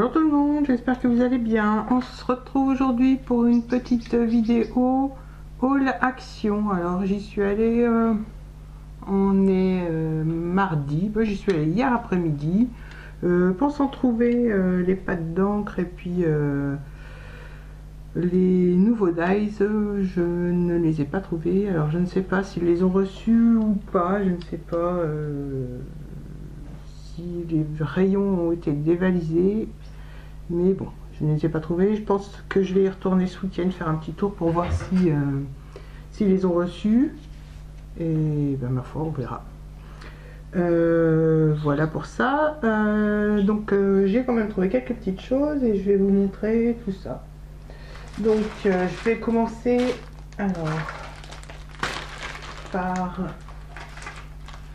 Bonjour tout le monde, j'espère que vous allez bien. On se retrouve aujourd'hui pour une petite vidéo haul action. Alors j'y suis allée, on est mardi, j'y suis allée hier après-midi, pensant trouver les pâtes d'encre et puis les nouveaux dies. Je ne les ai pas trouvés, alors je ne sais pas s'ils les ont reçus ou pas, je ne sais pas si les rayons ont été dévalisés, mais bon, je ne les ai pas trouvés. Je pense que je vais y retourner ce week-end, faire un petit tour pour voir si s'ils les ont reçus, et ben ma foi on verra. Voilà pour ça. Donc j'ai quand même trouvé quelques petites choses et je vais vous montrer tout ça. Donc je vais commencer alors par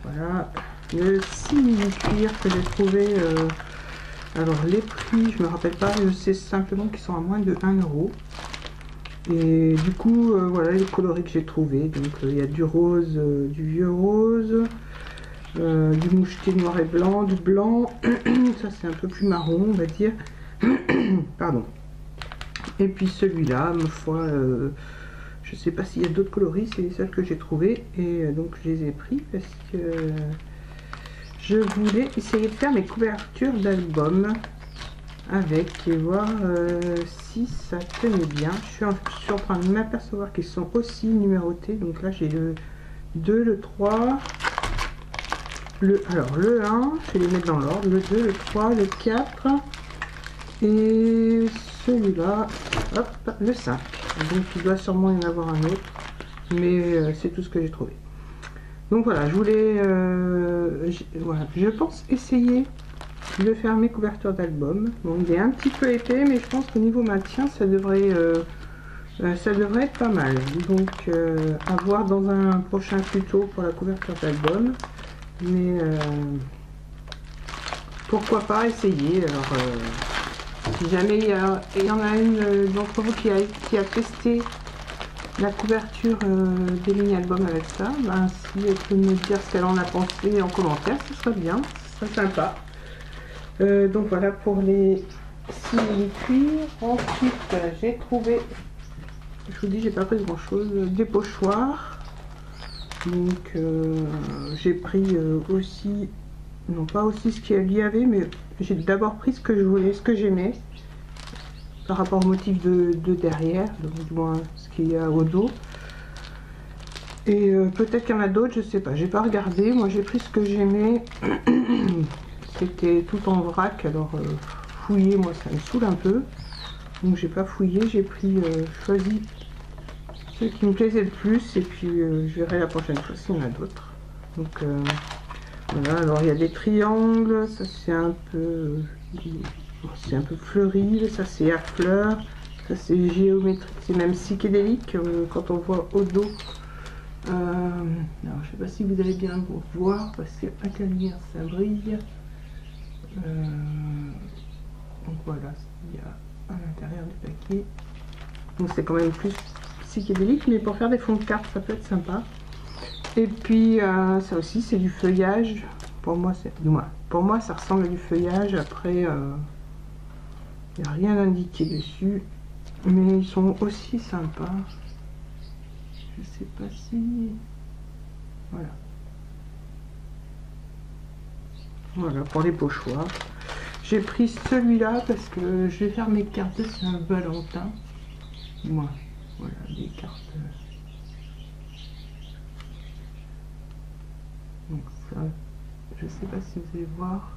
voilà le simili cuir que j'ai trouvé. Alors les prix je me rappelle pas, je sais simplement qu'ils sont à moins de 1 euro. Et du coup voilà les coloris que j'ai trouvé. Donc il y a du rose, du vieux rose, du moucheté noir et blanc, du blanc, ça c'est un peu plus marron on va dire. Pardon. Et puis celui-là, ma foi, je sais pas s'il y a d'autres coloris, c'est les seuls que j'ai trouvé et donc je les ai pris parce que je voulais essayer de faire mes couvertures d'album avec et voir si ça tenait bien. Je suis en train de m'apercevoir qu'ils sont aussi numérotés. Donc là j'ai le 2, le 3, alors le 1, je vais les mettre dans l'ordre, le 2, le 3, le 4 et celui-là, hop, le 5. Donc il doit sûrement y en avoir un autre, mais c'est tout ce que j'ai trouvé. Donc voilà, je voulais, voilà, je pense essayer de faire mes couvertures d'album. Bon, il est un petit peu épais, mais je pense qu'au niveau maintien, ça devrait être pas mal. Donc à voir dans un prochain tuto pour la couverture d'album. Mais pourquoi pas essayer. Alors si jamais il y en a une d'entre vous qui a testé la couverture des mini-albums avec ça, ben, si elle peut me dire ce qu'elle en a pensé en commentaire, ce serait bien, ce serait sympa. Donc voilà pour les simili-cuir. Ensuite j'ai trouvé, je vous dis j'ai pas pris grand chose, des pochoirs. Donc j'ai pris aussi, non pas aussi ce qu'il y avait, mais j'ai d'abord pris ce que je voulais, ce que j'aimais par rapport au motif de derrière, donc du moins ce qu'il y a au dos. Et peut-être qu'il y en a d'autres, je sais pas, j'ai pas regardé. Moi j'ai pris ce que j'aimais. C'était tout en vrac, alors fouiller moi ça me saoule un peu, donc j'ai pas fouillé, j'ai pris choisi ceux qui me plaisaient le plus et puis je verrai la prochaine fois s'il y en a d'autres. Donc voilà, alors il y a des triangles, ça c'est un peu fleuri, ça c'est à fleurs, ça c'est géométrique, c'est même psychédélique quand on voit au dos. Alors je sais pas si vous allez bien voir parce qu'avec la lumière ça brille. Donc voilà, il y a à l'intérieur du paquet. Donc c'est quand même plus psychédélique, mais pour faire des fonds de cartes ça peut être sympa. Et puis ça aussi c'est du feuillage. Pour moi ça ressemble à du feuillage. Après il n'y a rien indiqué dessus, mais ils sont aussi sympas. Je sais pas si voilà. Voilà pour les pochoirs. J'ai pris celui-là parce que je vais faire mes cartes de Saint-Valentin. Moi, voilà des cartes. Donc ça, je sais pas si vous allez voir.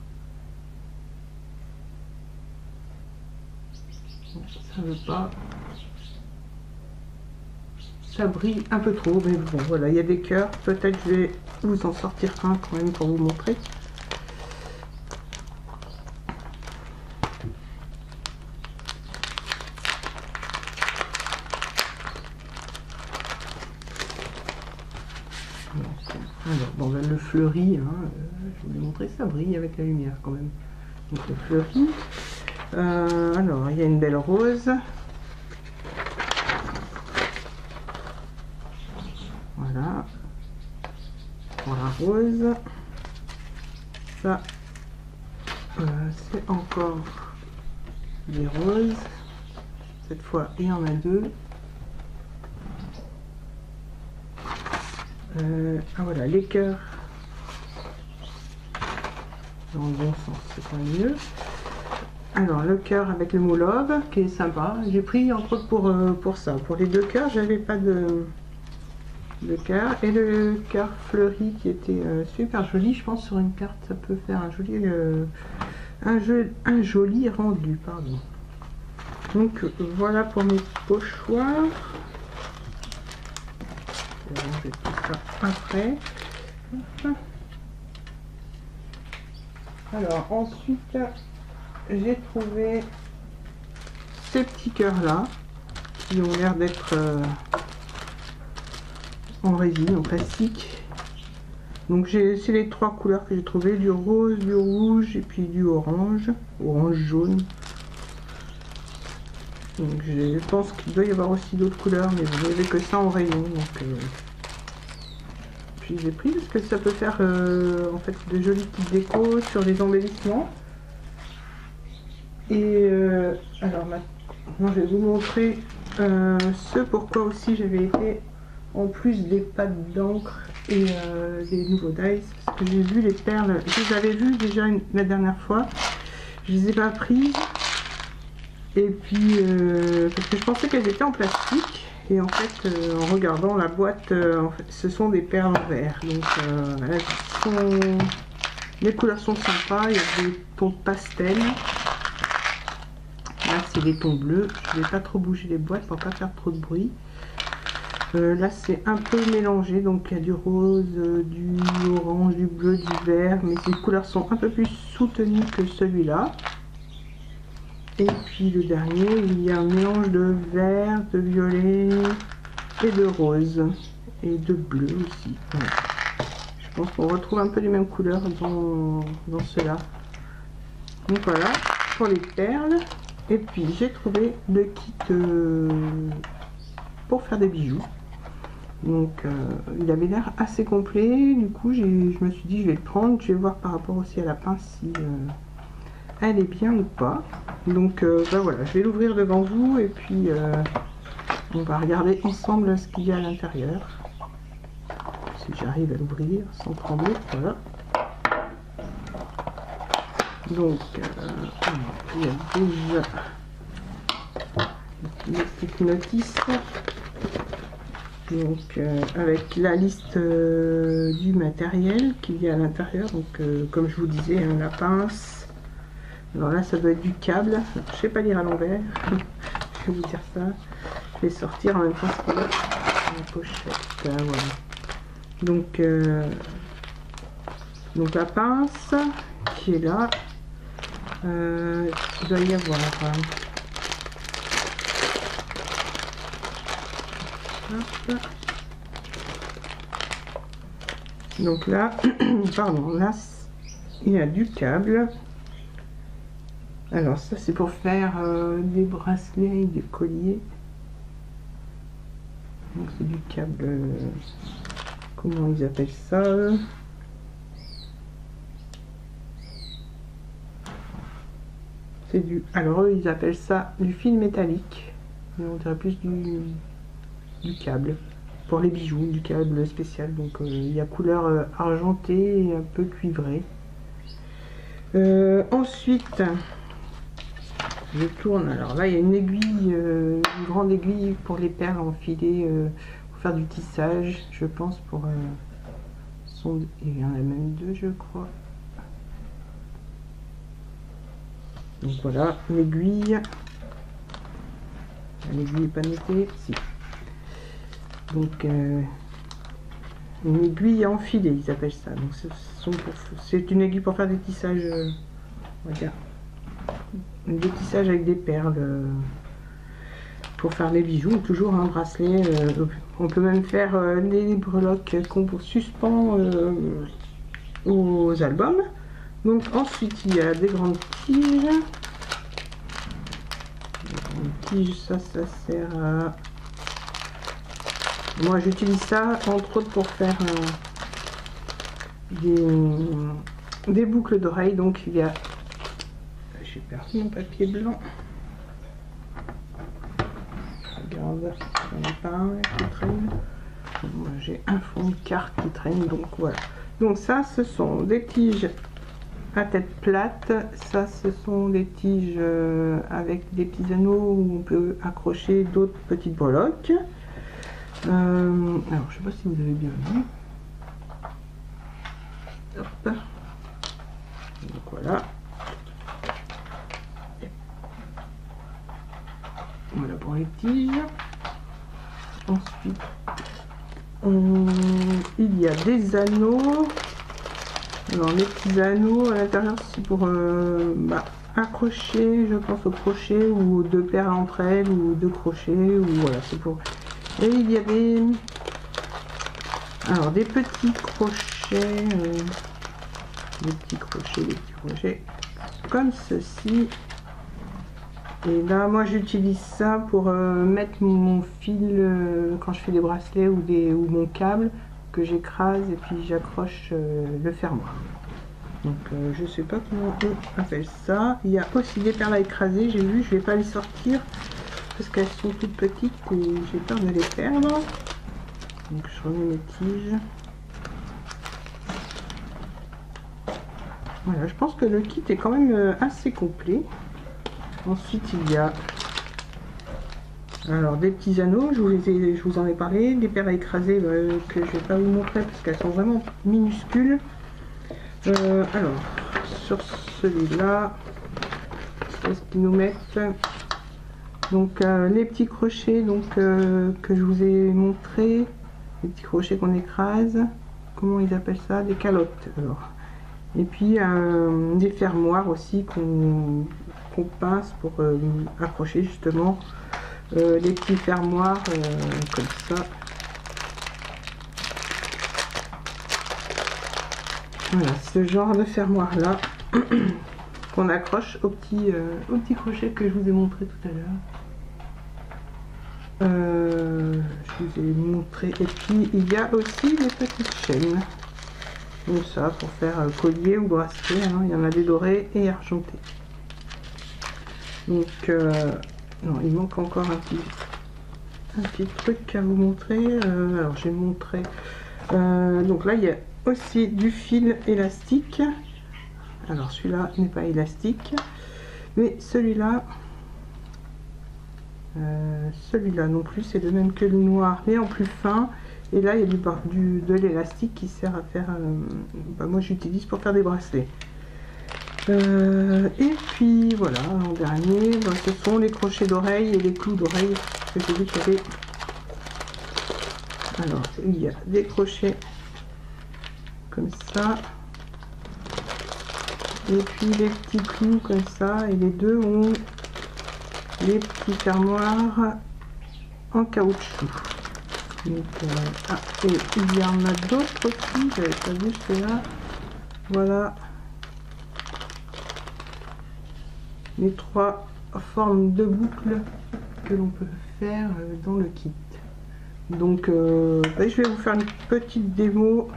Bon, ça veut pas. Ça brille un peu trop, mais bon voilà, il y a des cœurs. Peut-être je vais vous en sortir un quand même pour vous montrer. Alors, bon, ben, le fleuri, hein, je vous l'ai montré, ça brille avec la lumière quand même. Donc le fleuri. Alors, il y a une belle rose. Voilà. Pour la rose. Ça, c'est encore des roses. Cette fois, il y en a deux. Ah voilà, les cœurs. Dans le bon sens, c'est pas mieux. Alors, le cœur avec le mot love, qui est sympa. J'ai pris entre autres pour ça. Pour les deux cœurs, j'avais pas de cœur. Et le cœur fleuri qui était super joli. Je pense sur une carte, ça peut faire un joli rendu. Pardon. Donc, voilà pour mes pochoirs. Je vais ranger tout ça après. Alors, ensuite, j'ai trouvé ces petits cœurs là qui ont l'air d'être en résine, en plastique. Donc c'est les trois couleurs que j'ai trouvé, du rose, du rouge et puis du orange jaune. Donc je pense qu'il doit y avoir aussi d'autres couleurs, mais vous n'avez que ça en rayon. Donc puis j'ai pris parce que ça peut faire en fait de jolies petites décos sur les embellissements. Et alors maintenant je vais vous montrer ce pourquoi aussi j'avais été, en plus des pâtes d'encre et des nouveaux dies, parce que j'ai vu les perles, je les avais vues déjà la dernière fois, je les ai pas prises, et puis parce que je pensais qu'elles étaient en plastique, et en fait en regardant la boîte, en fait, ce sont des perles en verre, donc les couleurs sont sympas, il y a des tons pastel. Là c'est des tons bleus, je ne vais pas trop bouger les boîtes pour pas faire trop de bruit. Là c'est un peu mélangé, donc il y a du rose, du orange, du bleu, du vert, mais ces couleurs sont un peu plus soutenues que celui-là. Et puis le dernier, il y a un mélange de vert, de violet et de rose et de bleu aussi. Voilà. Je pense qu'on retrouve un peu les mêmes couleurs dans ceux-là. Donc voilà pour les perles. Et puis j'ai trouvé le kit pour faire des bijoux. Donc il avait l'air assez complet. Du coup je me suis dit je vais le prendre. Je vais voir par rapport aussi à la pince si elle est bien ou pas. Donc ben voilà, je vais l'ouvrir devant vous et puis on va regarder ensemble ce qu'il y a à l'intérieur. Si j'arrive à l'ouvrir sans trembler. Voilà. Donc, il y a déjà des petites notices. Donc, avec la liste du matériel qu'il y a à l'intérieur. Donc, comme je vous disais, hein, la pince. Alors là, ça doit être du câble. Je ne sais pas lire à l'envers. Je vais vous dire ça. Je vais sortir en même temps ce qu'il y a dans la pochette. Voilà. Donc la pince qui est là. Il doit y avoir hop. Donc là pardon, là il y a du câble. Alors ça c'est pour faire des bracelets et des colliers. Donc c'est du câble, comment ils appellent ça, c'est du, alors eux ils appellent ça du fil métallique, mais on dirait plus du câble pour les bijoux, du câble spécial. Donc il y a couleur argentée et un peu cuivrée. Ensuite je tourne, alors là il y a une aiguille, une grande aiguille pour les perles enfilées, pour faire du tissage, je pense, pour il y en a même deux je crois. Donc voilà, une aiguille. L'aiguille n'est pas notée, si. Donc une aiguille à enfiler, ils appellent ça. Donc c'est une aiguille pour faire des tissages, on va dire, des tissages avec des perles, pour faire les bijoux, ou toujours un bracelet. On peut même faire des breloques qu'on suspend aux albums. Donc ensuite il y a des grandes tiges. Les tiges, ça sert à... Moi j'utilise ça entre autres pour faire des boucles d'oreilles. Donc il y a... J'ai perdu mon papier blanc. merde, j'en ai pas un qui traîne. Moi j'ai un fond de carte qui traîne, donc voilà. Donc ça, ce sont des tiges à tête plate. Ça, ce sont des tiges avec des petits anneaux où on peut accrocher d'autres petites breloques. Alors, je sais pas si vous avez bien vu. Hop. Donc voilà. Voilà pour les tiges. Ensuite, il y a des anneaux. Alors les petits anneaux à l'intérieur, c'est pour accrocher, je pense, au crochet ou deux perles entre elles ou deux crochets, ou voilà, c'est pour. Et il y a des petits crochets, des petits crochets comme ceci. Et là, moi, j'utilise ça pour mettre mon fil quand je fais des bracelets ou mon câble que j'écrase et puis j'accroche le fermoir. Donc, je sais pas comment on appelle ça. Il y a aussi des perles à écraser. J'ai vu, je vais pas les sortir parce qu'elles sont toutes petites et j'ai peur de les perdre. Donc, je remets mes tiges. Voilà, je pense que le kit est quand même assez complet. Ensuite, il y a alors des petits anneaux, je vous en ai parlé, des perles à écraser que je vais pas vous montrer parce qu'elles sont vraiment minuscules. Alors, sur celui-là, qu'est-ce qu'ils nous mettent? Donc, les petits crochets que je vous ai montré, les petits crochets qu'on écrase, comment ils appellent ça? Des calottes. Alors. Et puis, des fermoirs aussi qu'on pince pour accrocher justement les petits fermoirs comme ça. Voilà, ce genre de fermoir là qu'on accroche au petit crochet que je vous ai montré tout à l'heure. Je vous ai montré. Et puis il y a aussi des petites chaînes. Comme ça, pour faire collier ou bracelet. Hein. Il y en a des dorés et argentés. Donc, non, il manque encore un petit truc à vous montrer. Alors, j'ai montré. Donc là, il y a aussi du fil élastique. Alors, celui-là n'est pas élastique. Mais celui-là non plus, c'est le même que le noir, mais en plus fin. Et là, il y a de l'élastique qui sert à faire... moi, j'utilise pour faire des bracelets. Et puis, voilà, en dernier, ce sont les crochets d'oreilles et les clous d'oreilles que j'ai vu qu'il y avait. Alors, il y a des crochets comme ça. Et puis, les petits clous comme ça. Et les deux ont les petits fermoirs en caoutchouc. Donc, et il y en a d'autres aussi, j'avais pas vu ceux-là. Voilà les trois formes de boucles que l'on peut faire dans le kit. Donc je vais vous faire une petite démo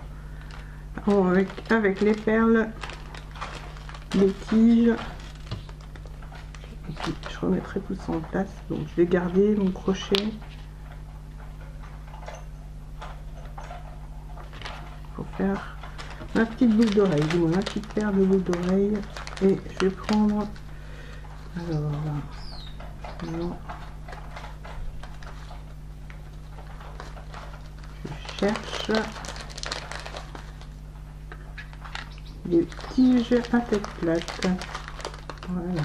avec les perles, les tiges, et puis je remettrai tout ça en place. Donc je vais garder mon crochet pour faire ma petite boucle d'oreille, du moins ma petite paire de boucles d'oreille. Et je vais prendre, alors non, je cherche des tiges à tête plate. Voilà.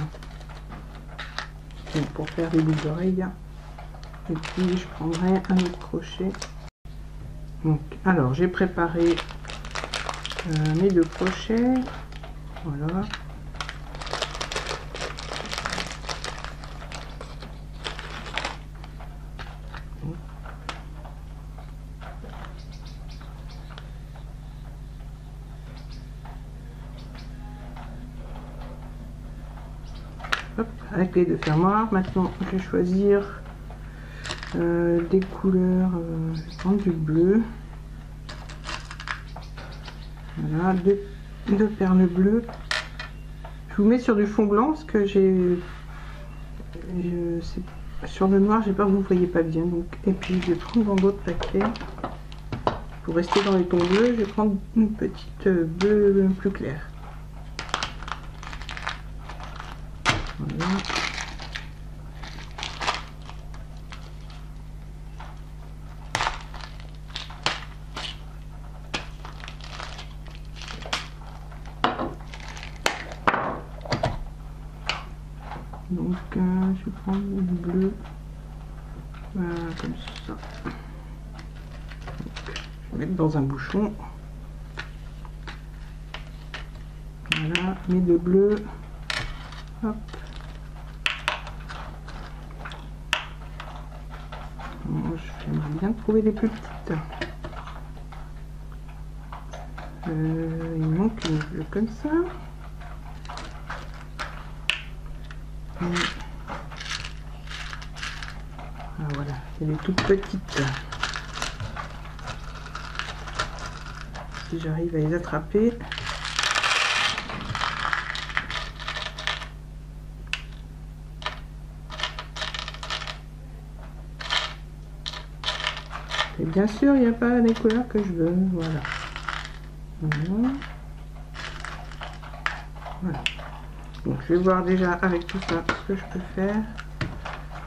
Donc pour faire des boucles d'oreilles. Et puis je prendrai un autre crochet. Donc, alors j'ai préparé mes deux crochets. Voilà. Hop, avec les deux fermoirs. Maintenant, je vais choisir des couleurs. Je vais prendre du bleu. Voilà, deux perles bleues. Je vous mets sur du fond blanc parce que sur le noir, j'ai peur que vous ne voyez pas bien. Donc, et puis je vais prendre dans d'autres paquets. Pour rester dans les tons bleus, je vais prendre une petite bleu plus claire. Voilà. Donc je vais prendre le bleu, voilà, comme ça. Donc, je vais mettre dans un bouchon. Voilà, mes deux bleus. Hop. Bon, j'aimerais bien trouver des plus petites. Il manque une bleue comme ça. Ah, voilà, elle est toute petite. Si j'arrive à les attraper. Et bien sûr, il n'y a pas les couleurs que je veux. Voilà. Voilà. Voilà. Donc je vais voir déjà avec tout ça ce que je peux faire.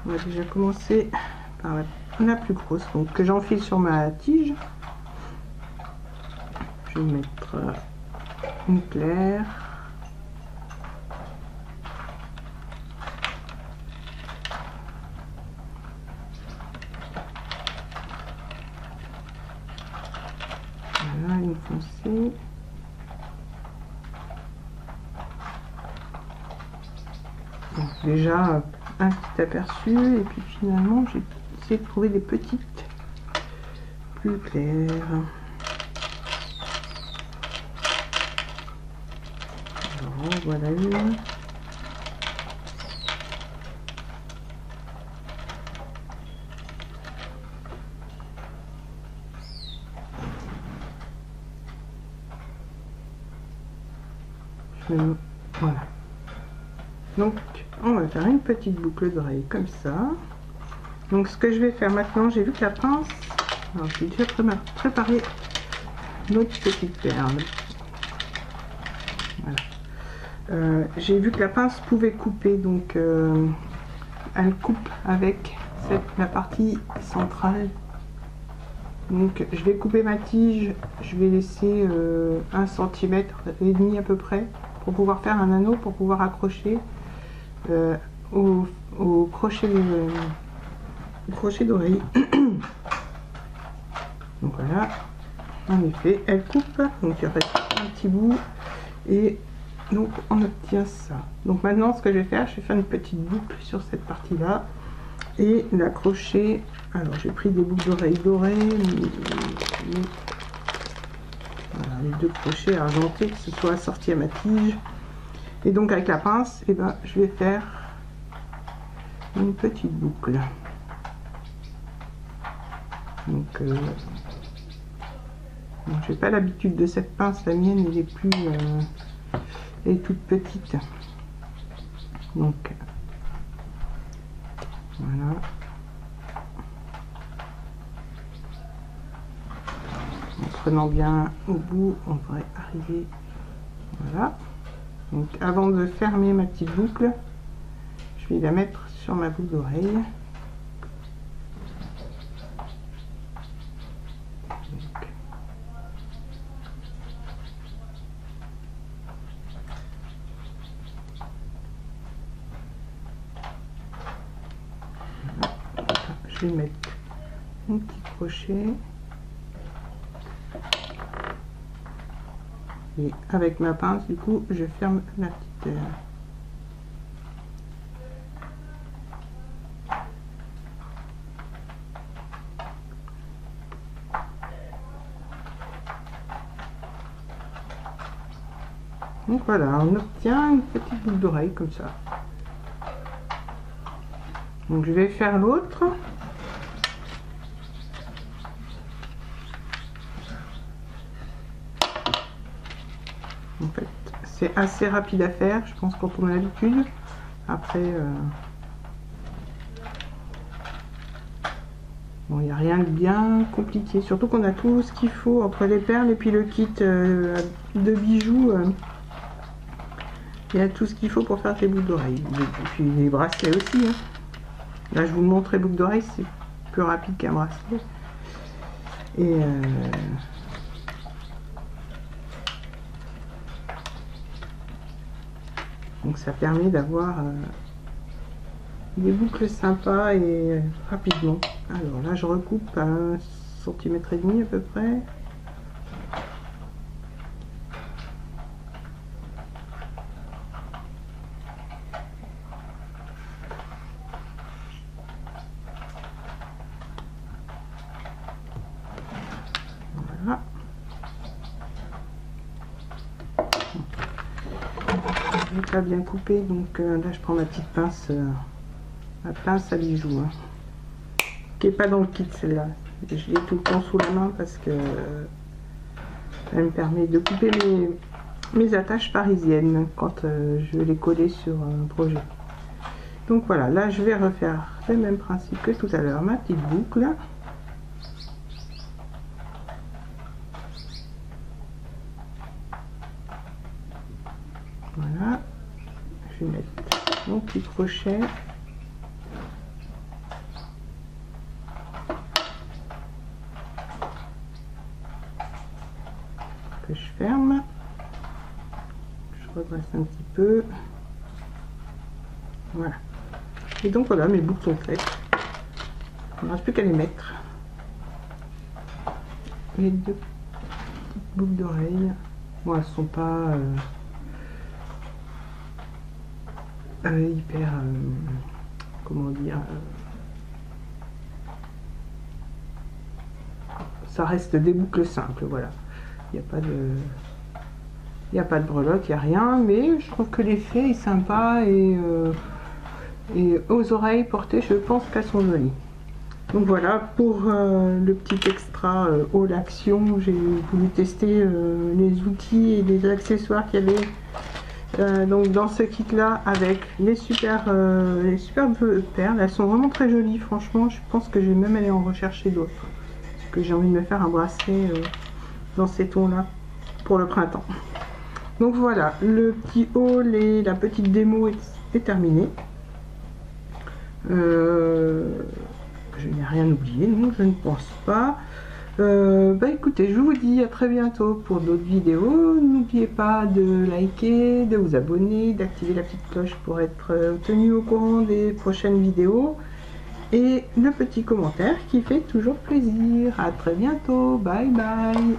On va déjà commencer par la plus grosse, donc que j'enfile sur ma tige. Je vais mettre une claire. Voilà, une foncée. Donc déjà un petit aperçu, et puis finalement j'ai essayé de trouver des petites plus claires. Alors, voilà une. Voilà. Donc on va faire une petite boucle d'oreille comme ça. Donc ce que je vais faire maintenant, j'ai vu que la pince, alors j'ai déjà préparé notre petite perle. Voilà. J'ai vu que la pince pouvait couper, donc elle coupe avec la partie centrale. Donc je vais couper ma tige, je vais laisser 1 cm et demi à peu près pour pouvoir faire un anneau, pour pouvoir accrocher au crochet d'oreille. Donc voilà, en effet elle coupe, donc il reste un petit bout et donc on obtient ça. Donc maintenant ce que je vais faire une petite boucle sur cette partie là et l'accrocher. Alors j'ai pris des boucles d'oreilles dorées, voilà, les 2 crochets argentés, que ce soit assorti à ma tige. Et donc avec la pince, et ben, je vais faire une petite boucle. Donc j'ai pas l'habitude de cette pince, la mienne elle est plus elle est toute petite. Donc voilà. En prenant bien au bout, on devrait arriver. Voilà. Donc avant de fermer ma petite boucle, je vais la mettre sur ma boucle d'oreille. Je vais mettre un petit crochet. Et avec ma pince, du coup, je ferme la petite Donc voilà, on obtient une petite boucle d'oreille comme ça. Donc je vais faire l'autre. En fait, c'est assez rapide à faire, je pense, quand on a l'habitude. Après, Bon, il n'y a rien de bien compliqué, surtout qu'on a tout ce qu'il faut entre les perles et puis le kit de bijoux. Il y a tout ce qu'il faut pour faire des boucles d'oreilles. Et puis les bracelets aussi. Hein. Là, je vous montre les boucles d'oreilles, c'est plus rapide qu'un bracelet. Et donc ça permet d'avoir des boucles sympas et rapidement. Alors là, je recoupe à 1,5 cm à peu près. Voilà. Je n'ai pas bien coupé, donc là je prends ma petite pince, ma pince à bijoux, hein, qui n'est pas dans le kit celle-là. Je l'ai tout le temps sous la main parce que elle me permet de couper mes attaches parisiennes quand je vais les coller sur un projet. Donc voilà, là je vais refaire le même principe que tout à l'heure, ma petite boucle. Voilà, je vais mettre mon petit crochet. Que je ferme. Je redresse un petit peu. Voilà. Et donc voilà, mes boucles sont faites. Il ne reste plus qu'à les mettre. Les deux petites boucles d'oreilles. Bon, elles sont pas hyper comment dire, ça reste des boucles simples, voilà. Il n'y a pas de breloque, il n'y a rien, mais je trouve que l'effet est sympa et aux oreilles portées, je pense qu'elles sont jolies. Donc voilà pour le petit extra haul action. J'ai voulu tester les outils et les accessoires qu'il y avait donc dans ce kit là, avec les superbes perles. Elles sont vraiment très jolies, franchement. Je pense que je vais même aller en rechercher d'autres, parce que j'ai envie de me faire un bracelet dans ces tons là pour le printemps. Donc voilà, le petit haul et la petite démo est terminé. Je n'ai rien oublié, non, je ne pense pas. Bah écoutez, je vous dis à très bientôt pour d'autres vidéos. N'oubliez pas de liker, de vous abonner, d'activer la petite cloche pour être tenu au courant des prochaines vidéos. Et le petit commentaire qui fait toujours plaisir. À très bientôt, bye bye.